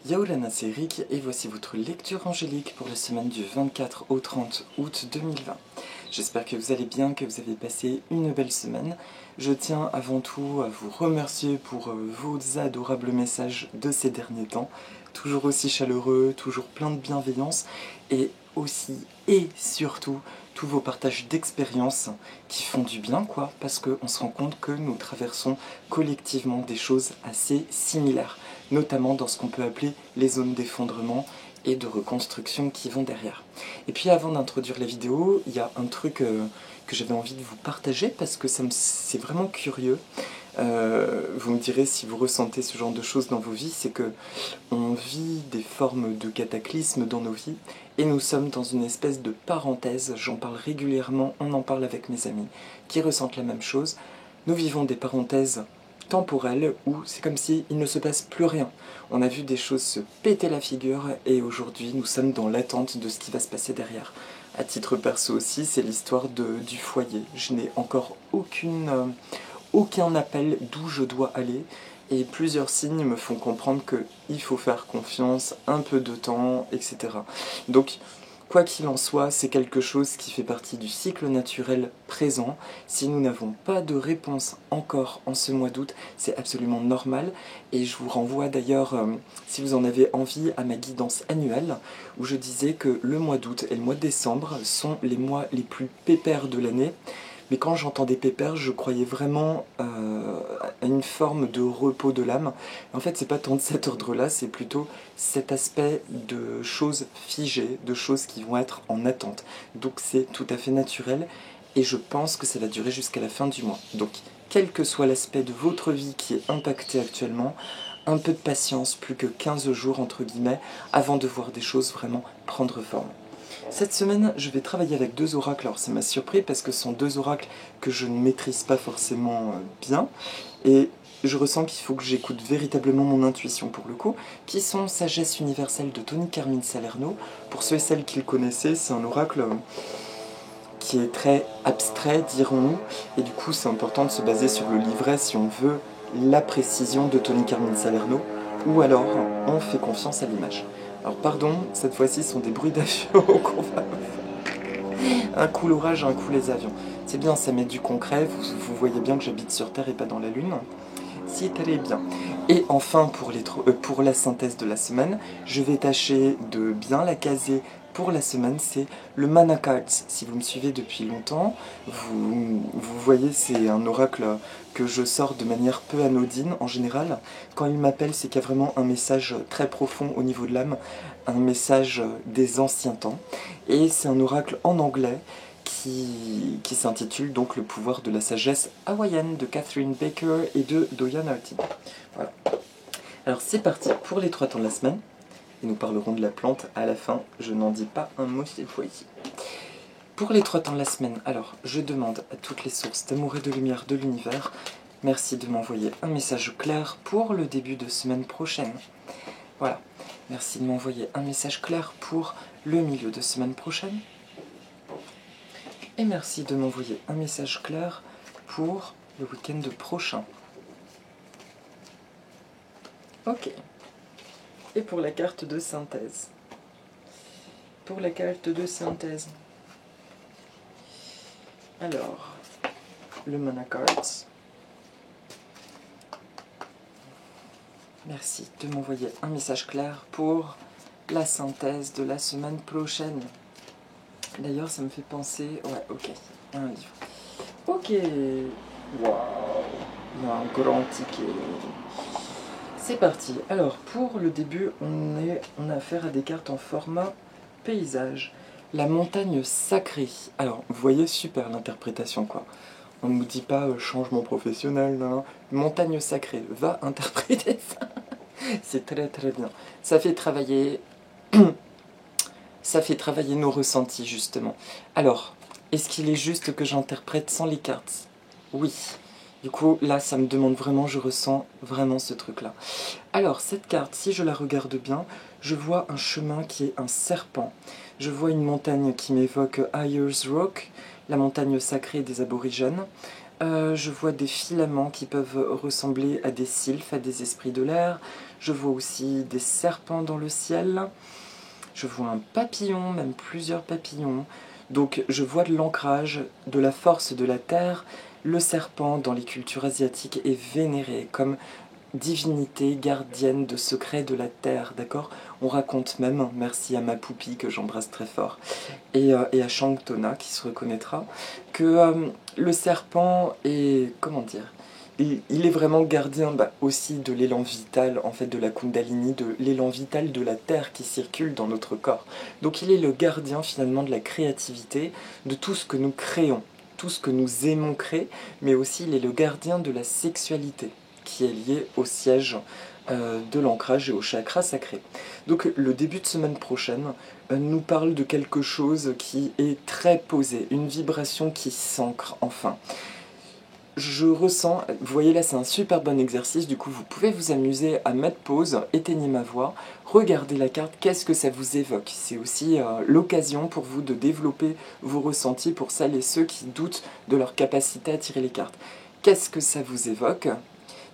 Yaoulana, c'est Rick et voici votre lecture angélique pour la semaine du 24 au 30 août 2020. J'espère que vous allez bien, que vous avez passé une belle semaine. Je tiens avant tout à vous remercier pour vos adorables messages de ces derniers temps. Toujours aussi chaleureux, toujours plein de bienveillance et aussi et surtout tous vos partages d'expériences qui font du bien, quoi, parce qu'on se rend compte que nous traversons collectivement des choses assez similaires, notamment dans ce qu'on peut appeler les zones d'effondrement et de reconstruction qui vont derrière. Et puis avant d'introduire la vidéo, il y a un truc que j'avais envie de vous partager parce que c'est vraiment curieux. Vous me direz si vous ressentez ce genre de choses dans vos vies, c'est que on vit des formes de cataclysmes dans nos vies et nous sommes dans une espèce de parenthèse, j'en parle régulièrement, on en parle avec mes amis qui ressentent la même chose. Nous vivons des parenthèses temporelles où c'est comme s'il ne se passe plus rien. On a vu des choses se péter la figure et aujourd'hui nous sommes dans l'attente de ce qui va se passer derrière. À titre perso aussi, c'est l'histoire du foyer. Je n'ai encore aucun appel d'où je dois aller et plusieurs signes me font comprendre qu'il faut faire confiance, un peu de temps, etc. Donc, quoi qu'il en soit, c'est quelque chose qui fait partie du cycle naturel présent. Si nous n'avons pas de réponse encore en ce mois d'août, c'est absolument normal. Et je vous renvoie d'ailleurs, si vous en avez envie, à ma guidance annuelle, où je disais que le mois d'août et le mois de décembre sont les mois les plus pépères de l'année. Mais quand j'entendais pépère, je croyais vraiment à une forme de repos de l'âme. En fait, c'est pas tant de cet ordre-là, c'est plutôt cet aspect de choses figées, de choses qui vont être en attente. Donc c'est tout à fait naturel et je pense que ça va durer jusqu'à la fin du mois. Donc, quel que soit l'aspect de votre vie qui est impacté actuellement, un peu de patience, plus que 15 jours entre guillemets, avant de voir des choses vraiment prendre forme. Cette semaine, je vais travailler avec deux oracles. Alors c'est ma surprise parce que ce sont deux oracles que je ne maîtrise pas forcément bien. Et je ressens qu'il faut que j'écoute véritablement mon intuition pour le coup, qui sont Sagesse universelle de Tony Carmine Salerno. Pour ceux et celles qui le connaissaient, c'est un oracle qui est très abstrait, dirons-nous. Et du coup, c'est important de se baser sur le livret si on veut la précision de Tony Carmine Salerno. Ou alors, on fait confiance à l'image. Alors pardon, cette fois-ci ce sont des bruits d'avion qu'on va faire. Un coup l'orage, un coup les avions. C'est bien, ça met du concret, vous voyez bien que j'habite sur Terre et pas dans la Lune. Si allez bien. Et enfin, pour la synthèse de la semaine, je vais tâcher de bien la caser pour la semaine, c'est le Mana Cards. Si vous me suivez depuis longtemps, vous voyez, c'est un oracle que je sors de manière peu anodine en général. Quand il m'appelle, c'est qu'il y a vraiment un message très profond au niveau de l'âme, un message des anciens temps. Et c'est un oracle en anglais qui s'intitule donc Le pouvoir de la sagesse hawaïenne de Catherine Baker et de Doyan Artin. Voilà. Alors c'est parti pour les 3 temps de la semaine. Et nous parlerons de la plante à la fin. Je n'en dis pas un mot cette fois-ci. Pour les 3 temps de la semaine, alors je demande à toutes les sources d'amour et de lumière de l'univers, merci de m'envoyer un message clair pour le début de semaine prochaine. Voilà. Merci de m'envoyer un message clair pour le milieu de semaine prochaine. Et merci de m'envoyer un message clair pour le week-end prochain. Ok. Et pour la carte de synthèse. Pour la carte de synthèse. Alors, le Mana Cards. Merci de m'envoyer un message clair pour la synthèse de la semaine prochaine. D'ailleurs, ça me fait penser... Ouais, ok, un livre. Ok. Waouh. Il y a un grand ticket. C'est parti. Alors, pour le début, on a affaire à des cartes en format paysage. La montagne sacrée. Alors, vous voyez, super l'interprétation, quoi. On ne nous dit pas changement professionnel, non. Montagne sacrée, va interpréter ça. C'est très très bien. Ça fait travailler... Ça fait travailler nos ressentis, justement. Alors, est-ce qu'il est juste que j'interprète sans les cartes? Oui. Du coup, là, ça me demande vraiment, je ressens vraiment ce truc-là. Alors, cette carte, si je la regarde bien, je vois un chemin qui est un serpent. Je vois une montagne qui m'évoque Ayers Rock, la montagne sacrée des aborigènes. Je vois des filaments qui peuvent ressembler à des sylphes, à des esprits de l'air. Je vois aussi des serpents dans le ciel. Je vois un papillon, même plusieurs papillons. Donc je vois de l'ancrage, de la force de la terre. Le serpent dans les cultures asiatiques est vénéré comme divinité gardienne de secrets de la terre, d'accord? On raconte même, merci à ma poupie que j'embrasse très fort, et à Shangtona qui se reconnaîtra, que le serpent est, comment dire, il est vraiment gardien aussi de l'élan vital, en fait de la Kundalini, de l'élan vital de la terre qui circule dans notre corps. Donc il est le gardien finalement de la créativité, de tout ce que nous créons, tout ce que nous aimons créer, mais aussi il est le gardien de la sexualité, qui est liée au siège de l'ancrage et au chakra sacré. Donc le début de semaine prochaine nous parle de quelque chose qui est très posé, une vibration qui s'ancre enfin. Je ressens, vous voyez là c'est un super bon exercice, du coup vous pouvez vous amuser à mettre pause, éteignez ma voix, regardez la carte, qu'est-ce que ça vous évoque? C'est aussi l'occasion pour vous de développer vos ressentis pour celles et ceux qui doutent de leur capacité à tirer les cartes. Qu'est-ce que ça vous évoque?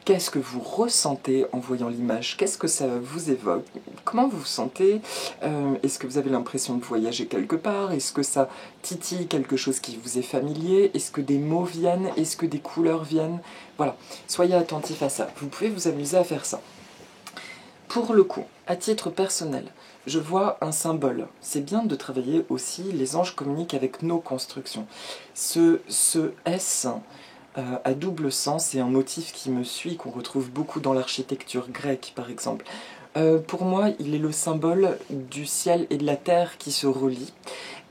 Qu'est-ce que vous ressentez en voyant l'image? Qu'est-ce que ça vous évoque? Comment vous vous sentez? Est-ce que vous avez l'impression de voyager quelque part? Est-ce que ça titille quelque chose qui vous est familier? Est-ce que des mots viennent? Est-ce que des couleurs viennent? Voilà, soyez attentifs à ça. Vous pouvez vous amuser à faire ça. Pour le coup, à titre personnel, je vois un symbole. C'est bien de travailler aussi, les anges communiquent avec nos constructions. Ce S à double sens et un motif qui me suit, qu'on retrouve beaucoup dans l'architecture grecque par exemple. Pour moi, il est le symbole du ciel et de la terre qui se relient,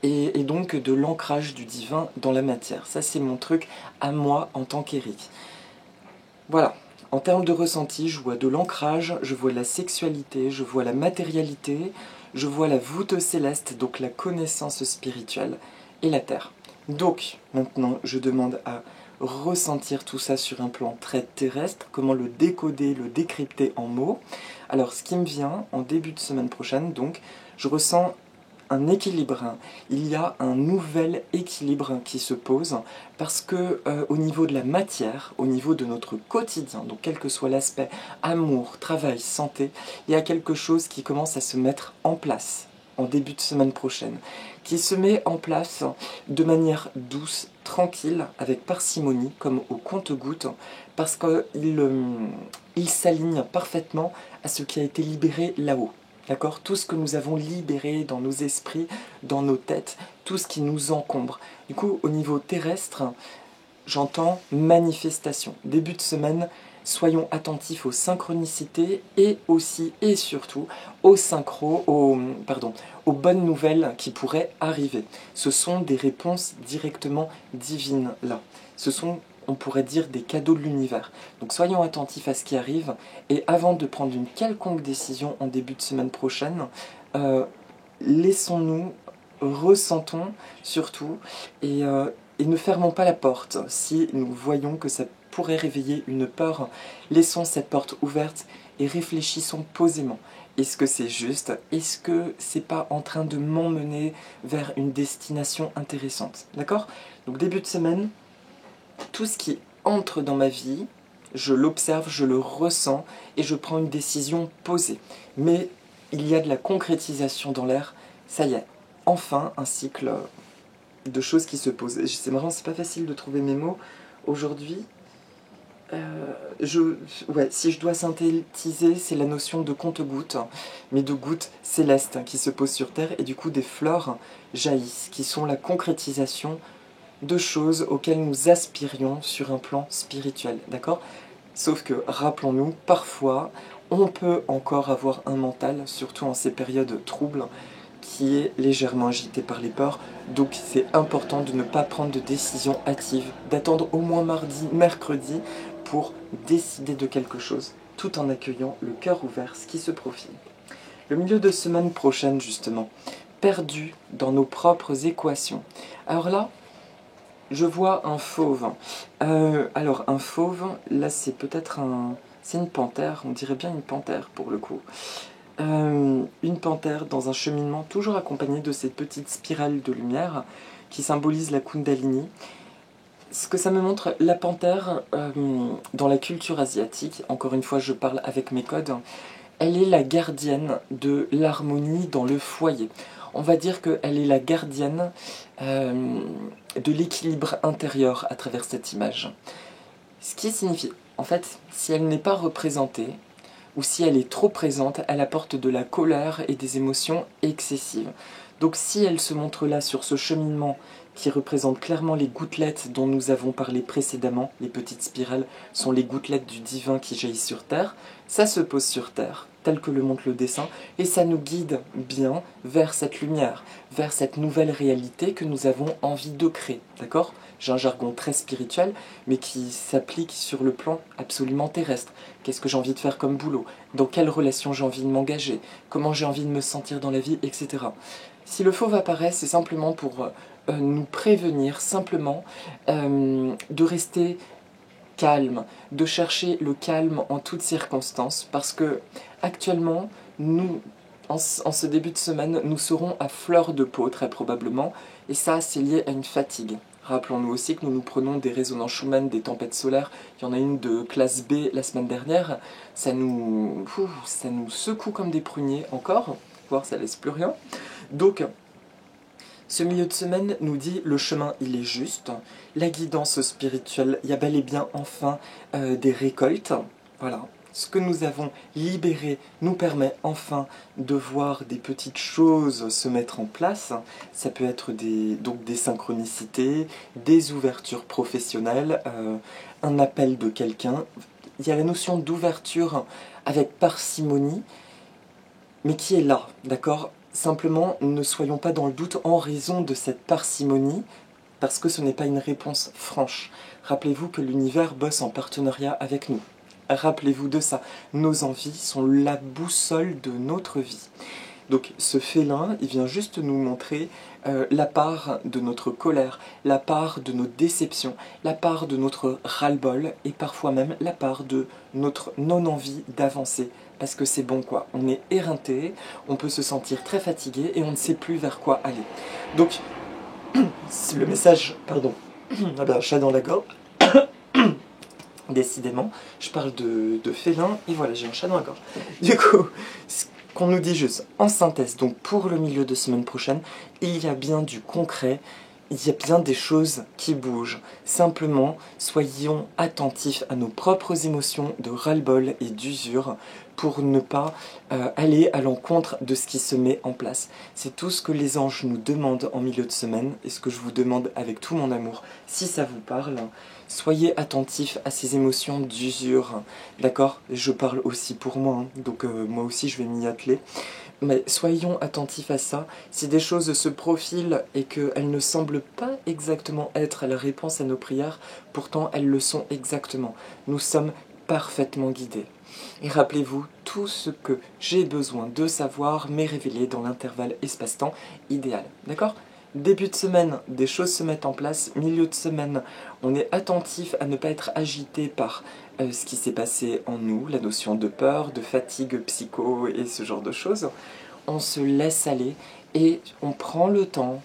et donc de l'ancrage du divin dans la matière. Ça c'est mon truc à moi en tant qu'Éric. Voilà, en termes de ressenti, je vois de l'ancrage, je vois la sexualité, je vois la matérialité, je vois la voûte céleste, donc la connaissance spirituelle, et la terre. Donc, maintenant, je demande à ressentir tout ça sur un plan très terrestre, comment le décoder, le décrypter en mots. Alors, ce qui me vient en début de semaine prochaine, donc, je ressens un équilibre. Il y a un nouvel équilibre qui se pose parce que au niveau de la matière, au niveau de notre quotidien, donc quel que soit l'aspect amour, travail, santé, il y a quelque chose qui commence à se mettre en place en début de semaine prochaine, qui se met en place de manière douce, tranquille, avec parcimonie, comme au compte-gouttes, parce qu'il s'aligne parfaitement à ce qui a été libéré là-haut. D'accord? Tout ce que nous avons libéré dans nos esprits, dans nos têtes, tout ce qui nous encombre. Du coup, au niveau terrestre, j'entends manifestation. Début de semaine, soyons attentifs aux synchronicités et aussi et surtout aux bonnes nouvelles qui pourraient arriver. Ce sont des réponses directement divines là. Ce sont, on pourrait dire, des cadeaux de l'univers. Donc soyons attentifs à ce qui arrive, et avant de prendre une quelconque décision en début de semaine prochaine, laissons-nous, ressentons surtout, et ne fermons pas la porte. Si nous voyons que ça pourrait réveiller une peur, laissons cette porte ouverte et réfléchissons posément. Est-ce que c'est juste? Est-ce que c'est pas en train de m'emmener vers une destination intéressante? D'accord? Donc début de semaine, tout ce qui entre dans ma vie, je l'observe, je le ressens et je prends une décision posée. Mais il y a de la concrétisation dans l'air, ça y est, enfin un cycle de choses qui se posent. C'est marrant, c'est pas facile de trouver mes mots aujourd'hui. Si je dois synthétiser, c'est la notion de compte-gouttes, mais de gouttes célestes qui se posent sur Terre, et du coup des fleurs jaillissent, qui sont la concrétisation de choses auxquelles nous aspirions sur un plan spirituel, d'accord? Sauf que, rappelons-nous, parfois, on peut encore avoir un mental, surtout en ces périodes troubles, qui est légèrement agité par les peurs. Donc c'est important de ne pas prendre de décision hâtive, d'attendre au moins mardi, mercredi, pour décider de quelque chose, tout en accueillant le cœur ouvert ce qui se profile. Le milieu de semaine prochaine, justement, perdu dans nos propres équations. Alors là, je vois un fauve. Alors un fauve, là c'est peut-être un... C'est une panthère, on dirait bien une panthère pour le coup. Une panthère dans un cheminement toujours accompagné de ces petites spirales de lumière qui symbolisent la Kundalini. ce que ça me montre, la panthère, dans la culture asiatique, encore une fois je parle avec mes codes, elle est la gardienne de l'harmonie dans le foyer. On va dire qu'elle est la gardienne de l'équilibre intérieur à travers cette image. Ce qui signifie, en fait, si elle n'est pas représentée, ou si elle est trop présente, elle apporte de la colère et des émotions excessives. Donc si elle se montre là sur ce cheminement qui représente clairement les gouttelettes dont nous avons parlé précédemment, les petites spirales sont les gouttelettes du divin qui jaillissent sur Terre, ça se pose sur Terre, tel que le montre le dessin, et ça nous guide bien vers cette lumière, vers cette nouvelle réalité que nous avons envie de créer, d'accord ? J'ai un jargon très spirituel, mais qui s'applique sur le plan absolument terrestre. Qu'est-ce que j'ai envie de faire comme boulot? Dans quelle relation j'ai envie de m'engager? Comment j'ai envie de me sentir dans la vie, etc. Si le fauve apparaît, c'est simplement pour nous prévenir, simplement, de rester calme, de chercher le calme en toutes circonstances, parce que actuellement, nous, en ce début de semaine, nous serons à fleur de peau, très probablement, et ça, c'est lié à une fatigue. Rappelons-nous aussi que nous prenons des résonances Schumann, des tempêtes solaires. Il y en a une de classe B la semaine dernière. Ça nous secoue comme des pruniers encore, voire ça laisse plus rien. Donc, ce milieu de semaine nous dit le chemin il est juste, la guidance spirituelle, il y a bel et bien enfin des récoltes. Voilà. Ce que nous avons libéré nous permet enfin de voir des petites choses se mettre en place. Ça peut être donc des synchronicités, des ouvertures professionnelles, un appel de quelqu'un. Il y a la notion d'ouverture avec parcimonie, mais qui est là, d'accord ? Simplement, ne soyons pas dans le doute en raison de cette parcimonie, parce que ce n'est pas une réponse franche. Rappelez-vous que l'univers bosse en partenariat avec nous. Rappelez-vous de ça. Nos envies sont la boussole de notre vie. Donc ce félin, il vient juste nous montrer la part de notre colère, la part de nos déceptions, la part de notre ras-le-bol et parfois même la part de notre non-envie d'avancer. Parce que c'est bon quoi, on est éreinté, on peut se sentir très fatigué et on ne sait plus vers quoi aller. Donc, le message, pardon, ah ben, chat dans la gorge, décidément, je parle de félin et voilà, j'ai un chat dans la gorge. Du coup, ce qu'on nous dit juste en synthèse, donc pour le milieu de semaine prochaine, il y a bien du concret, il y a bien des choses qui bougent. Simplement, soyons attentifs à nos propres émotions de ras-le-bol et d'usure pour ne pas aller à l'encontre de ce qui se met en place. C'est tout ce que les anges nous demandent en milieu de semaine et ce que je vous demande avec tout mon amour. Si ça vous parle, soyez attentifs à ces émotions d'usure. D'accord? Je parle aussi pour moi, hein. Donc moi aussi je vais m'y atteler. Mais soyons attentifs à ça. Si des choses se profilent et qu'elles ne semblent pas exactement être la réponse à nos prières, pourtant elles le sont exactement. Nous sommes parfaitement guidés. Et rappelez-vous, tout ce que j'ai besoin de savoir m'est révélé dans l'intervalle espace-temps idéal. D'accord ? Début de semaine, des choses se mettent en place. Milieu de semaine, on est attentif à ne pas être agité par ce qui s'est passé en nous, la notion de peur, de fatigue psycho et ce genre de choses. On se laisse aller et on prend le temps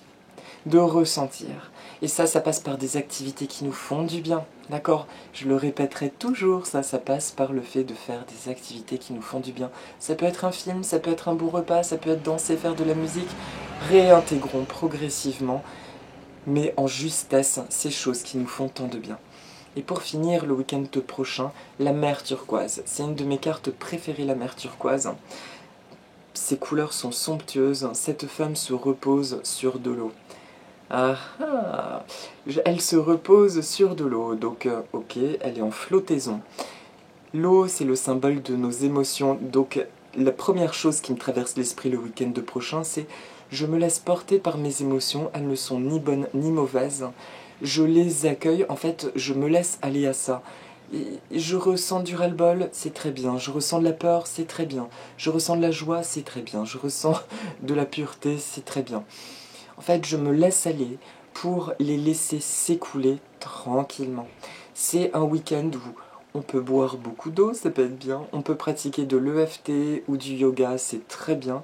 de ressentir. Et ça passe par des activités qui nous font du bien, d'accord? Je le répéterai toujours, ça passe par le fait de faire des activités qui nous font du bien. Ça peut être un film, ça peut être un bon repas, ça peut être danser, faire de la musique. Réintégrons progressivement, mais en justesse, ces choses qui nous font tant de bien. Et pour finir, le week-end prochain, la mer turquoise. C'est une de mes cartes préférées, la mer turquoise. Ses couleurs sont somptueuses, cette femme se repose sur de l'eau. Ah ah, elle se repose sur de l'eau, donc ok, elle est en flottaison. L'eau, c'est le symbole de nos émotions, donc la première chose qui me traverse l'esprit le week-end prochain, c'est je me laisse porter par mes émotions, elles ne sont ni bonnes ni mauvaises. Je les accueille, en fait, je me laisse aller à ça. Je ressens du ras-le-bol, c'est très bien. Je ressens de la peur, c'est très bien. Je ressens de la joie, c'est très bien. Je ressens de la pureté, c'est très bien. En fait, je me laisse aller pour les laisser s'écouler tranquillement. C'est un week-end où on peut boire beaucoup d'eau, ça peut être bien. On peut pratiquer de l'EFT ou du yoga, c'est très bien.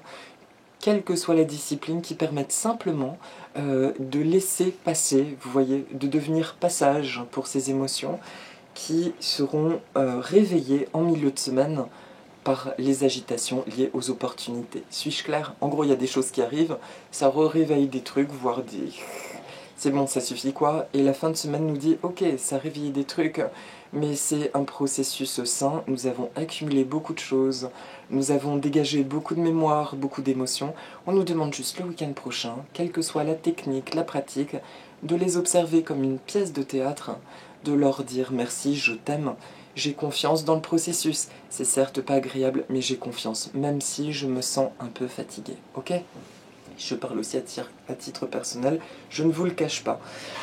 quelle que soit la discipline, qui permettent simplement de laisser passer, vous voyez, de devenir passage pour ces émotions qui seront réveillées en milieu de semaine par les agitations liées aux opportunités. Suis-je clair? En gros, il y a des choses qui arrivent, ça réveille des trucs, voire des... C'est bon, ça suffit quoi? Et la fin de semaine nous dit, ok, ça réveille des trucs, mais c'est un processus sain, nous avons accumulé beaucoup de choses, nous avons dégagé beaucoup de mémoire, beaucoup d'émotions. On nous demande juste le week-end prochain, quelle que soit la technique, la pratique, de les observer comme une pièce de théâtre, de leur dire merci, je t'aime, j'ai confiance dans le processus. C'est certes pas agréable, mais j'ai confiance, même si je me sens un peu fatigué, ok? Je parle aussi à titre personnel, je ne vous le cache pas.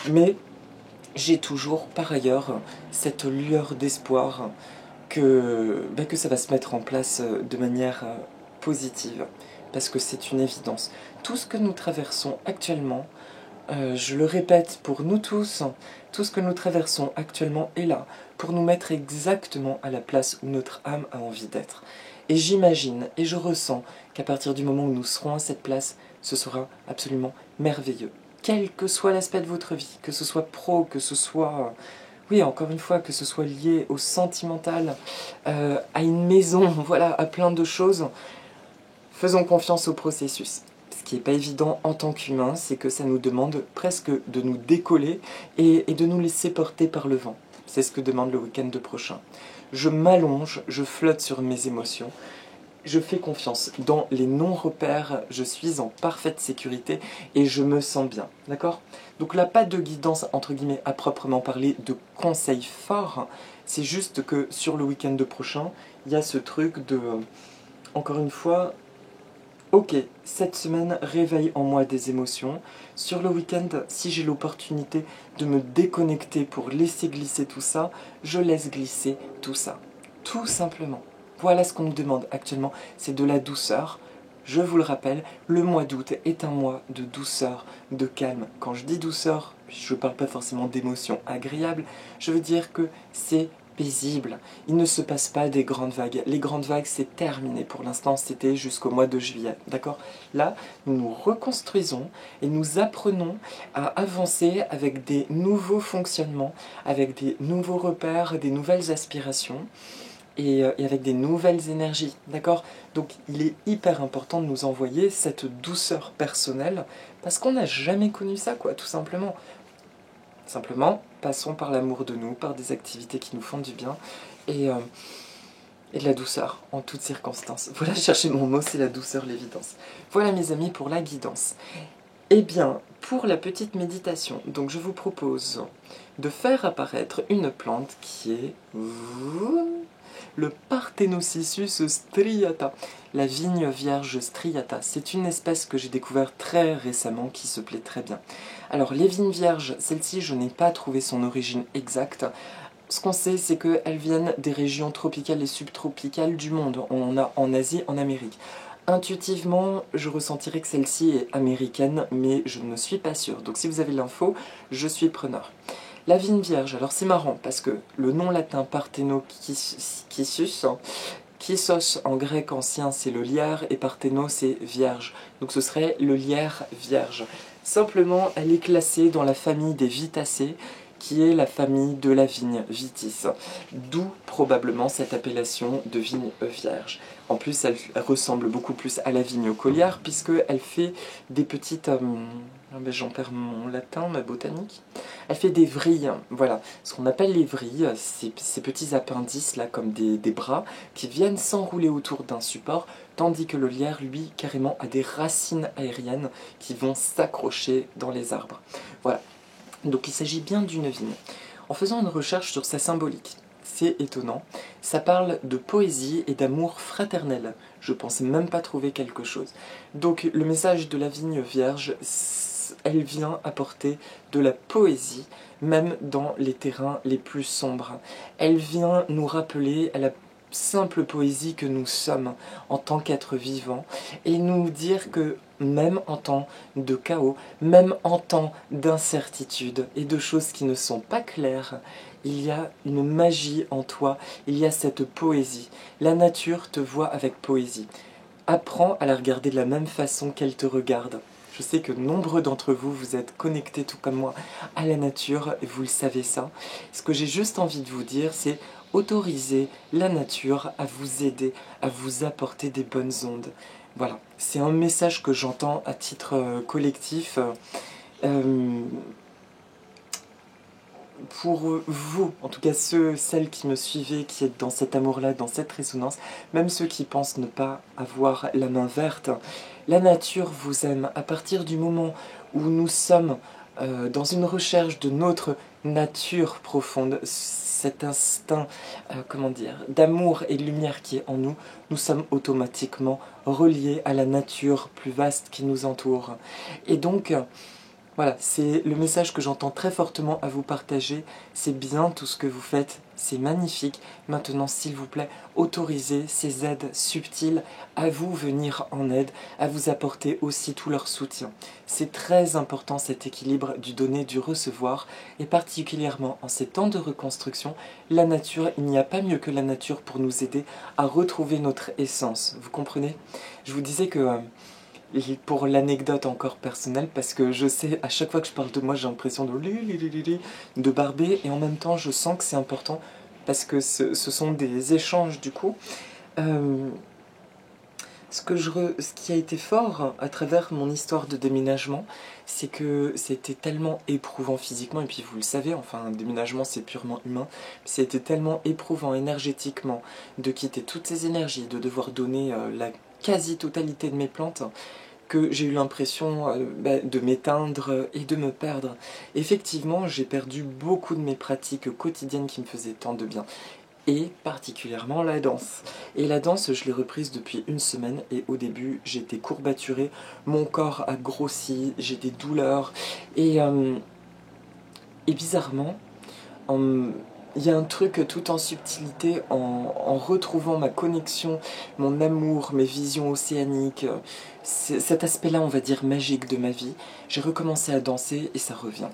Mais j'ai toujours, par ailleurs, cette lueur d'espoir que ça va se mettre en place de manière positive. Parce que c'est une évidence. Tout ce que nous traversons actuellement, je le répète pour nous tous, tout ce que nous traversons actuellement est là, pour nous mettre exactement à la place où notre âme a envie d'être. Et j'imagine, et je ressens qu'à partir du moment où nous serons à cette place, ce sera absolument merveilleux. Quel que soit l'aspect de votre vie, que ce soit pro, que ce soit... oui, encore une fois, que ce soit lié au sentimental, à une maison, voilà, à plein de choses, faisons confiance au processus. Ce qui n'est pas évident en tant qu'humain, c'est que ça nous demande presque de nous décoller et de nous laisser porter par le vent. C'est ce que demande le week-end prochain. Je m'allonge, je flotte sur mes émotions, je fais confiance dans les non-repères, je suis en parfaite sécurité et je me sens bien, d'accord? Donc là, pas de guidance, entre guillemets, à proprement parler, de conseils forts, c'est juste que sur le week-end prochain, il y a ce truc de, encore une fois, ok, cette semaine réveille en moi des émotions. Sur le week-end, si j'ai l'opportunité de me déconnecter pour laisser glisser tout ça, je laisse glisser tout ça. Tout simplement. Voilà ce qu'on nous demande actuellement, c'est de la douceur. Je vous le rappelle, le mois d'août est un mois de douceur, de calme. Quand je dis douceur, je ne parle pas forcément d'émotions agréables, je veux dire que c'est paisible. Il ne se passe pas des grandes vagues. Les grandes vagues, c'est terminé. Pour l'instant, c'était jusqu'au mois de juillet. D'accord? Là, nous nous reconstruisons et nous apprenons à avancer avec des nouveaux fonctionnements, avec des nouveaux repères, des nouvelles aspirations et avec des nouvelles énergies. D'accord? Donc, il est hyper important de nous envoyer cette douceur personnelle parce qu'on n'a jamais connu ça, quoi, tout simplement. Simplement, passons par l'amour de nous, par des activités qui nous font du bien et de la douceur en toutes circonstances. Voilà, chercher mon mot, c'est la douceur, l'évidence. Voilà mes amis pour la guidance. Eh bien, pour la petite méditation, donc je vous propose de faire apparaître une plante qui est le Parthenopsis striata, la vigne vierge striata. C'est une espèce que j'ai découverte très récemment qui se plaît très bien. Alors les vignes vierges, celle-ci je n'ai pas trouvé son origine exacte. Ce qu'on sait, c'est qu'elles viennent des régions tropicales et subtropicales du monde. On en a en Asie, en Amérique. Intuitivement, je ressentirais que celle-ci est américaine, mais je ne suis pas sûre. Donc si vous avez l'info, je suis preneur. La vigne vierge, alors c'est marrant, parce que le nom latin Parthenopsis, Kyssos en grec ancien c'est le lierre, et Parthéno c'est vierge. Donc ce serait le lierre vierge. Simplement, elle est classée dans la famille des Vitacées, qui est la famille de la vigne vitis, d'où probablement cette appellation de vigne vierge. En plus, elle ressemble beaucoup plus à la vigne collard, puisqu'elle fait des petites... j'en perds mon latin, ma botanique. Elle fait des vrilles, voilà. Ce qu'on appelle les vrilles, ces petits appendices, là, comme des bras, qui viennent s'enrouler autour d'un support, tandis que le lierre, lui, carrément, a des racines aériennes qui vont s'accrocher dans les arbres. Voilà. Donc il s'agit bien d'une vigne. En faisant une recherche sur sa symbolique, c'est étonnant, ça parle de poésie et d'amour fraternel. Je pensais même pas trouver quelque chose. Donc le message de la vigne vierge, elle vient apporter de la poésie, même dans les terrains les plus sombres. Elle vient nous rappeler à la simple poésie que nous sommes en tant qu'êtres vivants et nous dire que même en temps de chaos, même en temps d'incertitude et de choses qui ne sont pas claires, il y a une magie en toi, il y a cette poésie. La nature te voit avec poésie. apprends à la regarder de la même façon qu'elle te regarde. Je sais que nombreux d'entre vous, vous êtes connectés tout comme moi à la nature et vous le savez ça. Ce que j'ai juste envie de vous dire, c'est autoriser la nature à vous aider, à vous apporter des bonnes ondes. Voilà, c'est un message que j'entends à titre collectif. Euh, pour vous, en tout cas celles qui me suivez, qui êtes dans cet amour-là, dans cette résonance, même ceux qui pensent ne pas avoir la main verte, la nature vous aime. À partir du moment où nous sommes dans une recherche de notre nature profonde, cet instinct, comment dire, d'amour et de lumière qui est en nous, nous sommes automatiquement reliés à la nature plus vaste qui nous entoure. Et donc, voilà, c'est le message que j'entends très fortement à vous partager. C'est bien tout ce que vous faites, c'est magnifique. Maintenant, s'il vous plaît, autorisez ces aides subtiles à vous venir en aide, à vous apporter aussi tout leur soutien. C'est très important cet équilibre du donner, du recevoir, et particulièrement en ces temps de reconstruction, la nature, il n'y a pas mieux que la nature pour nous aider à retrouver notre essence. Vous comprenez? Je vous disais que... pour l'anecdote encore personnelle, parce que je sais, à chaque fois que je parle de moi, j'ai l'impression de barber, et en même temps, je sens que c'est important, parce que ce sont des échanges, du coup. Euh, ce qui a été fort à travers mon histoire de déménagement, c'est que c'était tellement éprouvant physiquement, et puis vous le savez, enfin, un déménagement, c'est purement humain, c'était tellement éprouvant énergétiquement de quitter toutes ces énergies, de devoir donner la quasi-totalité de mes plantes, que j'ai eu l'impression de m'éteindre et de me perdre. Effectivement, j'ai perdu beaucoup de mes pratiques quotidiennes qui me faisaient tant de bien, et particulièrement la danse. Et la danse, je l'ai reprise depuis une semaine, et au début, j'étais courbaturée, mon corps a grossi, j'ai des douleurs, et bizarrement, il y a un truc tout en subtilité, en retrouvant ma connexion, mon amour, mes visions océaniques, cet aspect-là, on va dire, magique de ma vie. J'ai recommencé à danser et ça revient.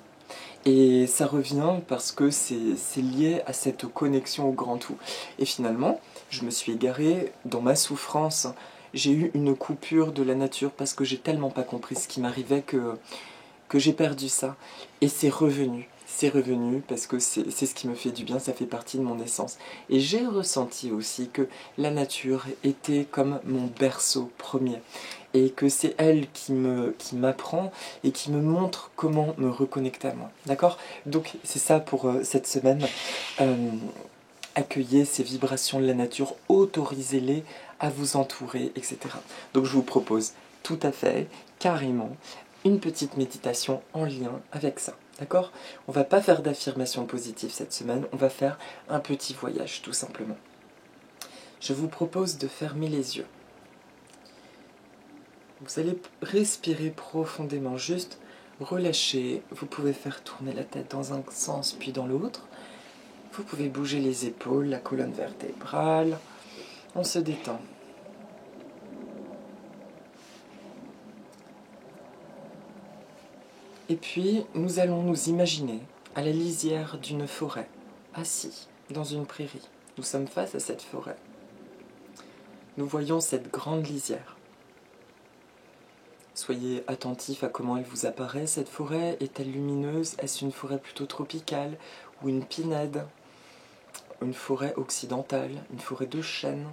Et ça revient parce que c'est lié à cette connexion au grand tout. Et finalement, je me suis égarée dans ma souffrance. J'ai eu une coupure de la nature parce que j'ai tellement pas compris ce qui m'arrivait que j'ai perdu ça. Et c'est revenu. C'est revenu parce que c'est ce qui me fait du bien, ça fait partie de mon essence. Et j'ai ressenti aussi que la nature était comme mon berceau premier. Et que c'est elle qui m'apprend et qui me montre comment me reconnecter à moi. D'accord? Donc c'est ça pour cette semaine. Euh, Accueillez ces vibrations de la nature, autorisez-les à vous entourer, etc. Donc je vous propose tout à fait, carrément, une petite méditation en lien avec ça. D'accord? On va pas faire d'affirmations positives cette semaine, on va faire un petit voyage tout simplement. Je vous propose de fermer les yeux. Vous allez respirer profondément, juste relâcher. Vous pouvez faire tourner la tête dans un sens puis dans l'autre. Vous pouvez bouger les épaules, la colonne vertébrale. On se détend. Et puis, nous allons nous imaginer à la lisière d'une forêt, assis dans une prairie. Nous sommes face à cette forêt. Nous voyons cette grande lisière. Soyez attentifs à comment elle vous apparaît, cette forêt. Est-elle lumineuse? Est-ce une forêt plutôt tropicale ou une pinède? Une forêt occidentale, une forêt de chênes?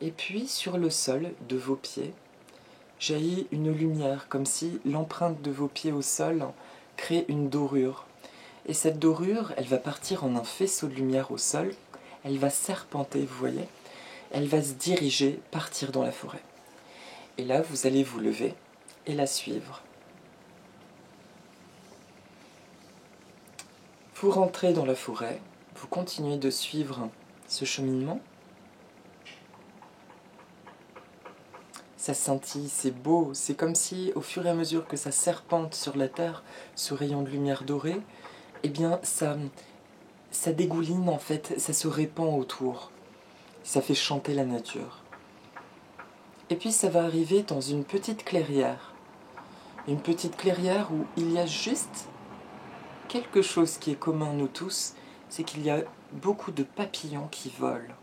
Et puis, sur le sol de vos pieds, jaillit une lumière, comme si l'empreinte de vos pieds au sol crée une dorure. Et cette dorure, elle va partir en un faisceau de lumière au sol, elle va serpenter, vous voyez, elle va se diriger, partir dans la forêt. Et là, vous allez vous lever et la suivre. Vous rentrez dans la forêt, vous continuez de suivre ce cheminement. Ça scintille, c'est beau, c'est comme si, au fur et à mesure que ça serpente sur la terre, ce rayon de lumière dorée, eh bien, ça dégouline en fait, ça se répand autour. Ça fait chanter la nature. Et puis ça va arriver dans une petite clairière. Une petite clairière où il y a juste quelque chose qui est commun à nous tous, c'est qu'il y a beaucoup de papillons qui volent.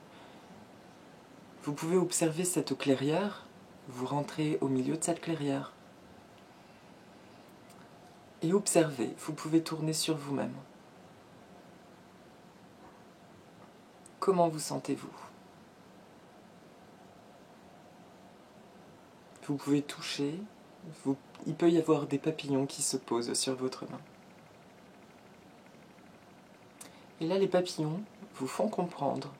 Vous pouvez observer cette clairière, vous rentrez au milieu de cette clairière. Et observez, vous pouvez tourner sur vous-même. Comment vous sentez-vous? Vous pouvez toucher, il peut y avoir des papillons qui se posent sur votre main. Et là, les papillons vous font comprendre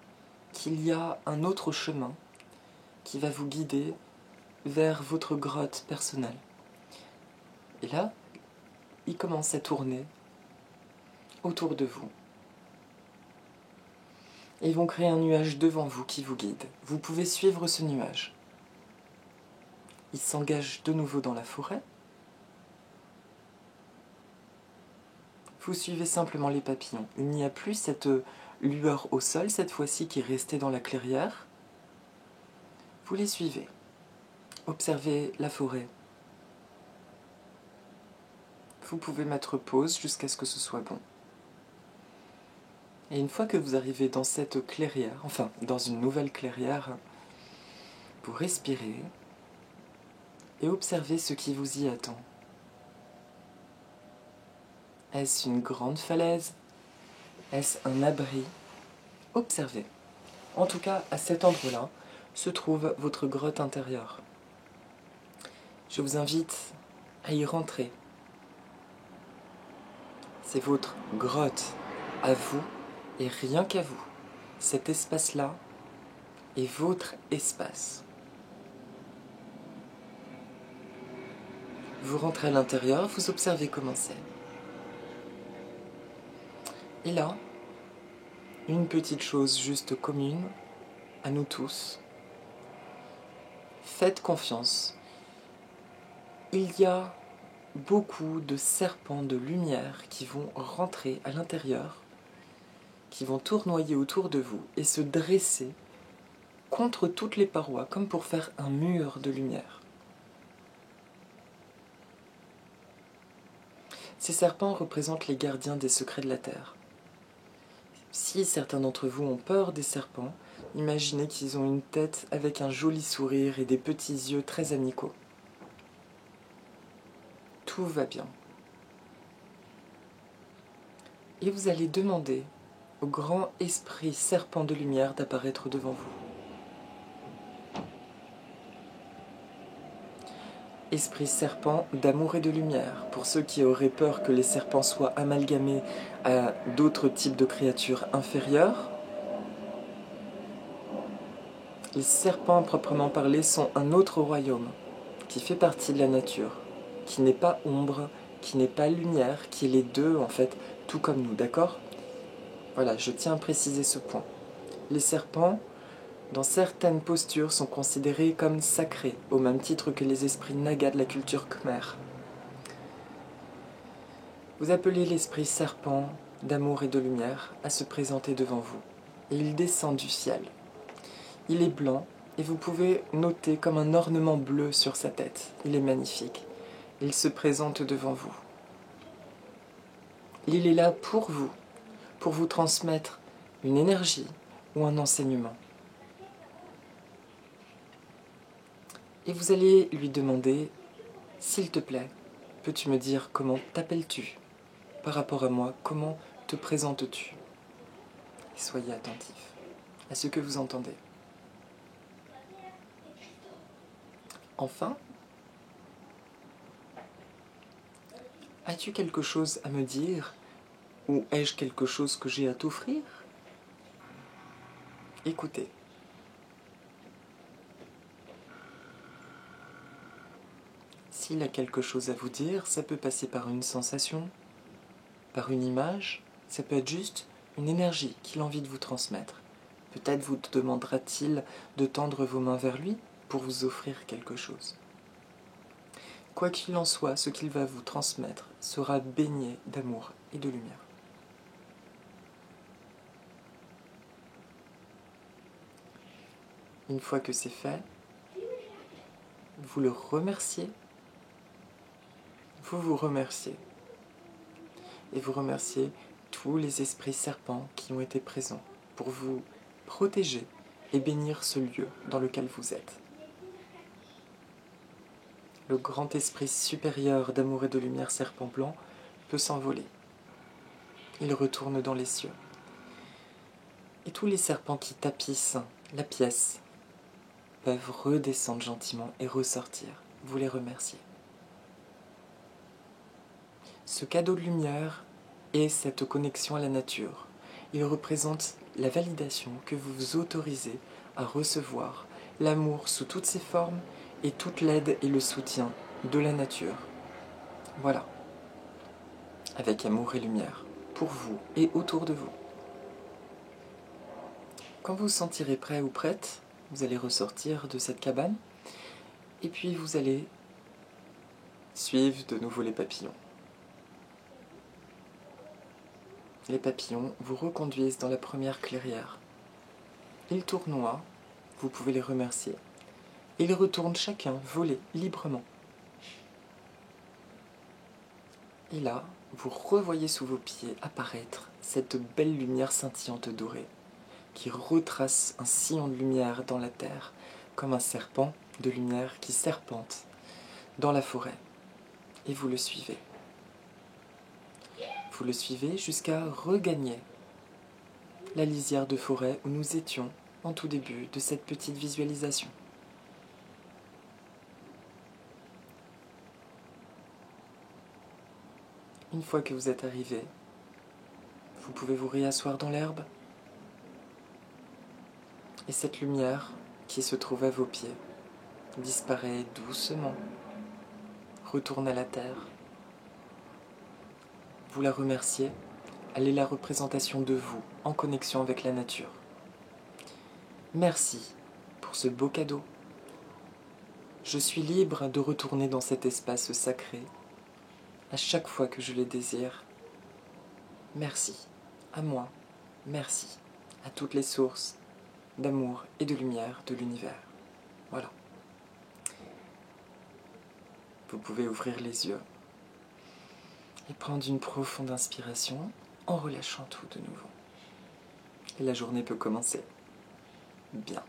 qu'il y a un autre chemin qui va vous guider vers votre grotte personnelle. Et là, ils commencent à tourner autour de vous. Et ils vont créer un nuage devant vous qui vous guide. Vous pouvez suivre ce nuage. Ils s'engagent de nouveau dans la forêt. Vous suivez simplement les papillons. Il n'y a plus cette lueur au sol, cette fois-ci qui est restée dans la clairière. Vous les suivez. Observez la forêt. Vous pouvez mettre pause jusqu'à ce que ce soit bon. Et une fois que vous arrivez dans cette clairière, enfin dans une nouvelle clairière, vous respirez et observez ce qui vous y attend. Est-ce une grande falaise? Est-ce un abri? Observez. En tout cas, à cet endroit-là se trouve votre grotte intérieure. Je vous invite à y rentrer. C'est votre grotte à vous et rien qu'à vous. Cet espace-là est votre espace. Vous rentrez à l'intérieur, vous observez comment c'est. Et là, une petite chose juste commune à nous tous. Faites confiance. Il y a beaucoup de serpents de lumière qui vont rentrer à l'intérieur, qui vont tournoyer autour de vous et se dresser contre toutes les parois, comme pour faire un mur de lumière. Ces serpents représentent les gardiens des secrets de la Terre. Si certains d'entre vous ont peur des serpents, imaginez qu'ils ont une tête avec un joli sourire et des petits yeux très amicaux. Tout va bien. Et vous allez demander au grand esprit serpent de lumière d'apparaître devant vous. Esprit serpent d'amour et de lumière, pour ceux qui auraient peur que les serpents soient amalgamés à d'autres types de créatures inférieures. Les serpents, proprement parlés, sont un autre royaume, qui fait partie de la nature, qui n'est pas ombre, qui n'est pas lumière, qui est les deux, en fait, tout comme nous, d'accord? Voilà, je tiens à préciser ce point. Les serpents, dans certaines postures, sont considérés comme sacrés, au même titre que les esprits nagas de la culture khmer. Vous appelez l'esprit serpent d'amour et de lumière à se présenter devant vous. Et il descend du ciel. Il est blanc et vous pouvez noter comme un ornement bleu sur sa tête. Il est magnifique. Il se présente devant vous. Il est là pour vous transmettre une énergie ou un enseignement. Et vous allez lui demander, s'il te plaît, peux-tu me dire comment t'appelles-tu? Par rapport à moi, comment te présentes-tu? Et soyez attentif à ce que vous entendez. Enfin, as-tu quelque chose à me dire? Ou ai-je quelque chose que j'ai à t'offrir? Écoutez. S'il a quelque chose à vous dire, ça peut passer par une sensation, par une image, ça peut être juste une énergie qu'il a envie de vous transmettre. Peut-être vous demandera-t-il de tendre vos mains vers lui pour vous offrir quelque chose. Quoi qu'il en soit, ce qu'il va vous transmettre sera baigné d'amour et de lumière. Une fois que c'est fait, vous le remerciez. Vous vous remerciez. Et vous remerciez tous les esprits serpents qui ont été présents pour vous protéger et bénir ce lieu dans lequel vous êtes. Le grand esprit supérieur d'amour et de lumière serpent blanc peut s'envoler. Il retourne dans les cieux. Et tous les serpents qui tapissent la pièce peuvent redescendre gentiment et ressortir. Vous les remerciez. Ce cadeau de lumière et cette connexion à la nature, il représente la validation que vous vous autorisez à recevoir l'amour sous toutes ses formes et toute l'aide et le soutien de la nature. Voilà. Avec amour et lumière, pour vous et autour de vous. Quand vous vous sentirez prêt ou prête, vous allez ressortir de cette cabane et puis vous allez suivre de nouveau les papillons. Les papillons vous reconduisent dans la première clairière. Ils tournoient, vous pouvez les remercier. Ils retournent chacun voler librement. Et là, vous revoyez sous vos pieds apparaître cette belle lumière scintillante dorée qui retrace un sillon de lumière dans la terre, comme un serpent de lumière qui serpente dans la forêt. Et vous le suivez. Vous le suivez jusqu'à regagner la lisière de forêt où nous étions en tout début de cette petite visualisation. Une fois que vous êtes arrivé, vous pouvez vous réasseoir dans l'herbe et cette lumière qui se trouve à vos pieds disparaît doucement, retourne à la terre. Vous la remerciez, elle est la représentation de vous en connexion avec la nature. Merci pour ce beau cadeau. Je suis libre de retourner dans cet espace sacré à chaque fois que je le désire. Merci à moi, merci à toutes les sources d'amour et de lumière de l'univers. Voilà. Vous pouvez ouvrir les yeux et prendre une profonde inspiration en relâchant tout de nouveau. Et la journée peut commencer. Bien.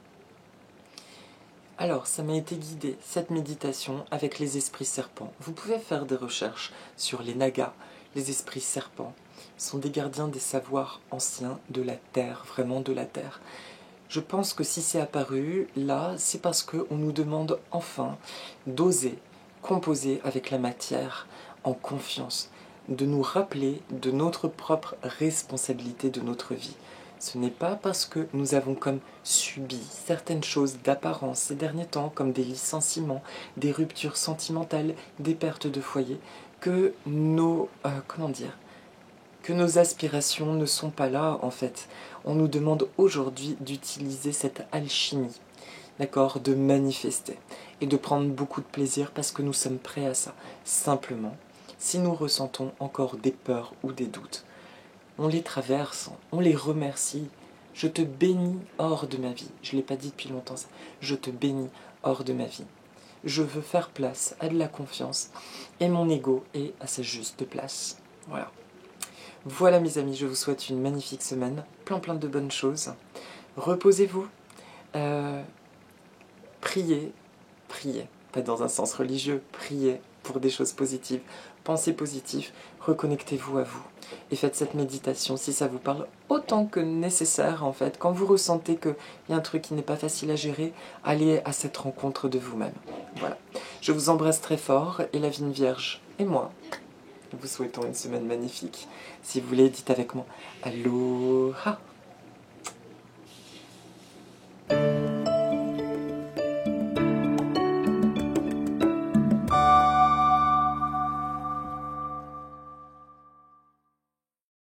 Alors, ça m'a été guidé, cette méditation, avec les esprits serpents. Vous pouvez faire des recherches sur les nagas. Les esprits serpents sont des gardiens des savoirs anciens de la Terre, vraiment de la Terre. Je pense que si c'est apparu, là, c'est parce qu'on nous demande enfin d'oser composer avec la matière en confiance, de nous rappeler de notre propre responsabilité de notre vie. Ce n'est pas parce que nous avons comme subi certaines choses d'apparence ces derniers temps, comme des licenciements, des ruptures sentimentales, des pertes de foyer, que que nos aspirations ne sont pas là, en fait. On nous demande aujourd'hui d'utiliser cette alchimie, d'accord, de manifester et de prendre beaucoup de plaisir parce que nous sommes prêts à ça. Simplement, si nous ressentons encore des peurs ou des doutes, on les traverse, on les remercie. Je te bénis hors de ma vie. Je ne l'ai pas dit depuis longtemps ça. Je te bénis hors de ma vie. Je veux faire place à de la confiance et mon ego est à sa juste place. Voilà. Voilà mes amis, je vous souhaite une magnifique semaine, plein de bonnes choses. Reposez-vous, priez, pas dans un sens religieux, priez pour des choses positives, pensez positif, reconnectez-vous à vous et faites cette méditation si ça vous parle autant que nécessaire en fait. Quand vous ressentez qu'il y a un truc qui n'est pas facile à gérer, allez à cette rencontre de vous-même. Voilà. Je vous embrasse très fort et la Vigne Vierge et moi vous souhaitons une semaine magnifique. Si vous voulez, dites avec moi Aloha.